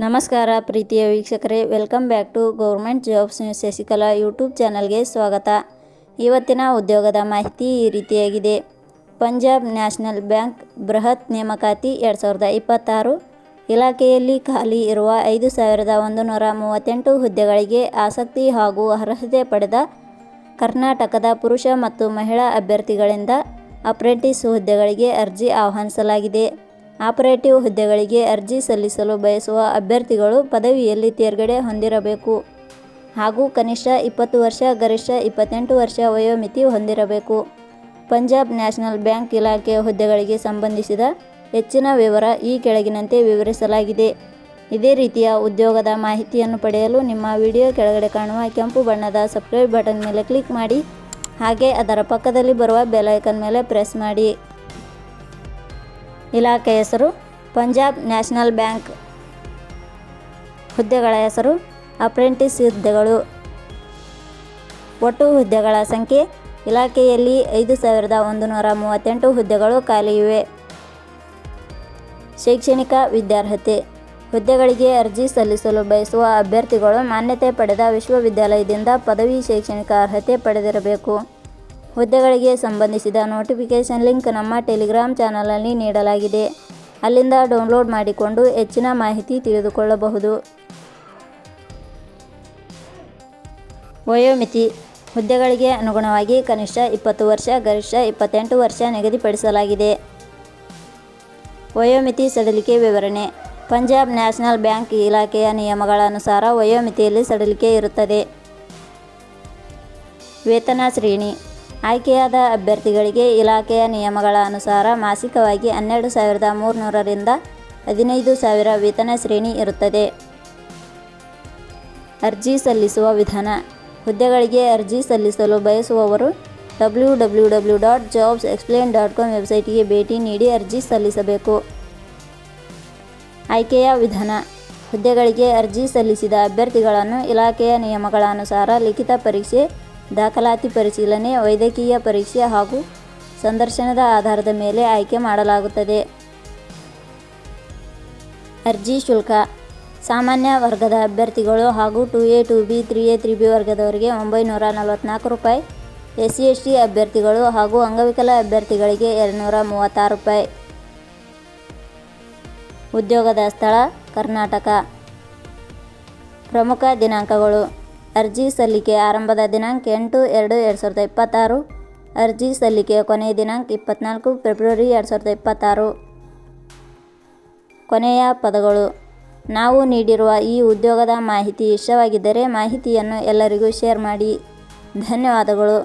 ನಮಸ್ಕಾರ ಪ್ರೀತಿಯ ವೀಕ್ಷಕರೇ, welcome back to government jobs news Shashikala YouTube ಚಾನಲ್ಗೆ ಸ್ವಾಗತ. ಇವತ್ತಿನ ಉದ್ಯೋಗದ ಮಾಹಿತಿ ಈ ರೀತಿಯಾಗಿದೆ. ಪಂಜಾಬ್ ನ್ಯಾಷನಲ್ ಬ್ಯಾಂಕ್ ಬೃಹತ್ ನೇಮಕಾತಿ 2026 ಇಲಾಖೆಯಲ್ಲಿ ಖಾಲಿ ಇರುವ 5138 ಹುದ್ದೆಗಳಿಗೆ ಆಸಕ್ತಿ ಹಾಗೂ ಅರ್ಹತೆ ಪಡೆದ ಕರ್ನಾಟಕದ ಪುರುಷ ಮತ್ತು ಮಹಿಳಾ ಅಭ್ಯರ್ಥಿಗಳಿಂದ ಅಪ್ರೆಂಟಿಸ್ ಹುದ್ದೆಗಳಿಗೆ ಅರ್ಜಿ ಆಹ್ವಾನಿಸಲಾಗಿದೆ. ಆಪರೇಟಿವ್ ಹುದ್ದೆಗಳಿಗೆ ಅರ್ಜಿ ಸಲ್ಲಿಸಲು ಬಯಸುವ ಅಭ್ಯರ್ಥಿಗಳು ಪದವಿಯಲ್ಲಿ ತೇರ್ಗಡೆ ಹೊಂದಿರಬೇಕು ಹಾಗೂ ಕನಿಷ್ಠ 20 ವರ್ಷ ಗರಿಷ್ಠ 28 ವರ್ಷ ವಯೋಮಿತಿ ಹೊಂದಿರಬೇಕು. ಪಂಜಾಬ್ ನ್ಯಾಷನಲ್ ಬ್ಯಾಂಕ್ ಇಲಾಖೆಯ ಹುದ್ದೆಗಳಿಗೆ ಸಂಬಂಧಿಸಿದ ಹೆಚ್ಚಿನ ವಿವರ ಈ ಕೆಳಗಿನಂತೆ ವಿವರಿಸಲಾಗಿದೆ. ಇದೇ ರೀತಿಯ ಉದ್ಯೋಗದ ಮಾಹಿತಿಯನ್ನು ಪಡೆಯಲು ನಿಮ್ಮ ವಿಡಿಯೋ ಕೆಳಗಡೆ ಕಾಣುವ ಕೆಂಪು ಬಣ್ಣದ ಸಬ್ಸ್ಕ್ರೈಬ್ ಬಟನ್ ಮೇಲೆ ಕ್ಲಿಕ್ ಮಾಡಿ, ಹಾಗೆ ಅದರ ಪಕ್ಕದಲ್ಲಿ ಬರುವ ಬೆಲ್ ಐಕಾನ್ ಮೇಲೆ ಪ್ರೆಸ್ ಮಾಡಿ. ಇಲಾಖೆ ಹೆಸರು ಪಂಜಾಬ್ ನ್ಯಾಷನಲ್ ಬ್ಯಾಂಕ್. ಹುದ್ದೆಗಳ ಹೆಸರು ಅಪ್ರೆಂಟಿಸ್ ಹುದ್ದೆಗಳು. ಒಟ್ಟು ಹುದ್ದೆಗಳ ಸಂಖ್ಯೆ ಇಲಾಖೆಯಲ್ಲಿ 5138 ಹುದ್ದೆಗಳು ಖಾಲಿ ಇವೆ. ಶೈಕ್ಷಣಿಕ ವಿದ್ಯಾರ್ಹತೆ. ಹುದ್ದೆಗಳಿಗೆ ಅರ್ಜಿ ಸಲ್ಲಿಸಲು ಬಯಸುವ ಅಭ್ಯರ್ಥಿಗಳು ಮಾನ್ಯತೆ ಪಡೆದ ವಿಶ್ವವಿದ್ಯಾಲಯದಿಂದ ಪದವಿ ಶೈಕ್ಷಣಿಕ ಅರ್ಹತೆ ಪಡೆದಿರಬೇಕು. ಹುದ್ದೆಗಳಿಗೆ ಸಂಬಂಧಿಸಿದ ನೋಟಿಫಿಕೇಷನ್ ಲಿಂಕ್ ನಮ್ಮ ಟೆಲಿಗ್ರಾಮ್ ಚಾನಲಲ್ಲಿ ನೀಡಲಾಗಿದೆ. ಅಲ್ಲಿಂದ ಡೌನ್ಲೋಡ್ ಮಾಡಿಕೊಂಡು ಹೆಚ್ಚಿನ ಮಾಹಿತಿ ತಿಳಿದುಕೊಳ್ಳಬಹುದು. ವಯೋಮಿತಿ. ಹುದ್ದೆಗಳಿಗೆ ಅನುಗುಣವಾಗಿ ಕನಿಷ್ಠ 20 ವರ್ಷ ಗರಿಷ್ಠ 28 ವರ್ಷ ನಿಗದಿಪಡಿಸಲಾಗಿದೆ. ವಯೋಮಿತಿ ಸಡಿಲಿಕೆ ವಿವರಣೆ. ಪಂಜಾಬ್ ನ್ಯಾಷನಲ್ ಬ್ಯಾಂಕ್ ಇಲಾಖೆಯ ನಿಯಮಗಳ ಅನುಸಾರ ವಯೋಮಿತಿಯಲ್ಲಿ ಸಡಿಲಿಕೆ ಇರುತ್ತದೆ. ವೇತನ ಶ್ರೇಣಿ. ಆಯ್ಕೆಯಾದ ಅಭ್ಯರ್ಥಿಗಳಿಗೆ ಇಲಾಖೆಯ ನಿಯಮಗಳ ಅನುಸಾರ ಮಾಸಿಕವಾಗಿ 12,300 ರಿಂದ 15,000 ವೇತನ ಶ್ರೇಣಿ ಇರುತ್ತದೆ. ಅರ್ಜಿ ಸಲ್ಲಿಸುವ ವಿಧಾನ. ಹುದ್ದೆಗಳಿಗೆ ಅರ್ಜಿ ಸಲ್ಲಿಸಲು ಬಯಸುವವರು www.jobsexplain.com ವೆಬ್ಸೈಟ್ಗೆ ಭೇಟಿ ನೀಡಿ ಅರ್ಜಿ ಸಲ್ಲಿಸಬೇಕು. ಆಯ್ಕೆಯ ವಿಧಾನ. ಹುದ್ದೆಗಳಿಗೆ ಅರ್ಜಿ ಸಲ್ಲಿಸಿದ ಅಭ್ಯರ್ಥಿಗಳನ್ನು ಇಲಾಖೆಯ ನಿಯಮಗಳ ಅನುಸಾರ ಲಿಖಿತ ಪರೀಕ್ಷೆ, ದಾಖಲಾತಿ ಪರಿಶೀಲನೆ, ವೈದ್ಯಕೀಯ ಪರೀಕ್ಷೆ ಹಾಗೂ ಸಂದರ್ಶನದ ಆಧಾರದ ಮೇಲೆ ಆಯ್ಕೆ ಮಾಡಲಾಗುತ್ತದೆ. ಅರ್ಜಿ ಶುಲ್ಕ. ಸಾಮಾನ್ಯ ವರ್ಗದ ಅಭ್ಯರ್ಥಿಗಳು ಹಾಗೂ 2A 2B 3A 3B ವರ್ಗದವರಿಗೆ 944 ರೂಪಾಯಿ, SC/ST ಅಭ್ಯರ್ಥಿಗಳು ಹಾಗೂ ಅಂಗವಿಕಲ ಅಭ್ಯರ್ಥಿಗಳಿಗೆ 236 ರೂಪಾಯಿ. ಉದ್ಯೋಗದ ಸ್ಥಳ ಕರ್ನಾಟಕ. ಪ್ರಮುಖ ದಿನಾಂಕಗಳು. ಅರ್ಜಿ ಸಲ್ಲಿಕೆ ಆರಂಭದ ದಿನಾಂಕ 8/2/2026. ಅರ್ಜಿ ಸಲ್ಲಿಕೆಯ ಕೊನೆಯ ದಿನಾಂಕ 24 ಫೆಬ್ರವರಿ 2026. ಕೊನೆಯ ಪದಗಳು. ನಾವು ನೀಡಿರುವ ಈ ಉದ್ಯೋಗದ ಮಾಹಿತಿ ಇಷ್ಟವಾಗಿದ್ದರೆ ಮಾಹಿತಿಯನ್ನು ಎಲ್ಲರಿಗೂ ಶೇರ್ ಮಾಡಿ. ಧನ್ಯವಾದಗಳು.